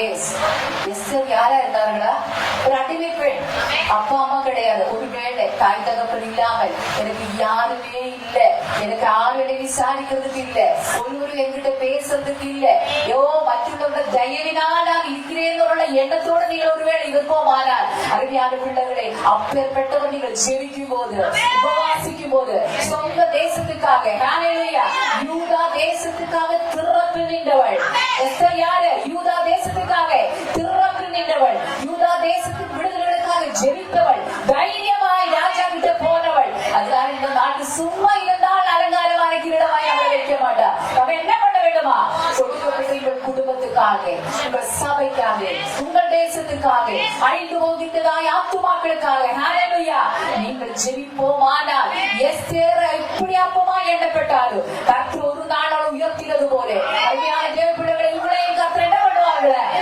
Esther யாரா இருந்தார்களா? ஒரு அடிமை பெண். அப்பா அம்மா கிடையாது. ஒருவேளை தாய் தகப்பன் இல்லாமல் எனக்கு யாருமே இல்ல, எனக்கு யாருடைய விசாரிக்கிறதுக்கு இல்ல, ஒருவரும் என்கிட்ட பேசுறதுக்கு இல்ல, மற்றவங்களோட தயவினால் நான் இருக்கிறேன் எண்ணத்தோட நீங்கள் ஒருவேளை இருப்போமானால், அருமையான பிள்ளைகளை, அப்பேற்பட்டவர் நீங்கள் ஜெபிக்கும் போது, உபவாசிக்கும் போது, சொந்த தேசத்துக்காக, யூதா தேசத்துக்காக திறப்பு நின்றவள். எஸ்தர் யாரு? யூதா தேசத்துக்காக திறப்பு நின்றவள். யூதா தேசத்துக்கு விடுதலைகளுக்காக ஜெபித்தவள். தைரியமாய் ராஜா கிட்ட போனவள். அதுதான் இந்த நாட்டு சும்மா இருந்தால் அலங்காரமான கிரீடமாய் அவளை வைக்க மாட்டார். அவன் என்ன பண்ண வேண்டுமா? கொடுக்கப்பட்ட உங்கள் குடும்பத்துக்காக, உங்கள் சபைக்காக, உங்கள் தேசத்துக்காக, அழிந்து போகின்றதாய் ஆத்துமாக்களுக்காக நீங்கள் ஜெபிப்போமானால், எஸ்தர் எப்படி அப்பமா எண்ணப்பட்டாலும் கர்த்தர் ஒரு நாளால் உயர்த்தினது போல, அருமையான தேவ பிள்ளைகளை உங்களையும் கர்த்தர் என்ன பண்ணுவார்கள்?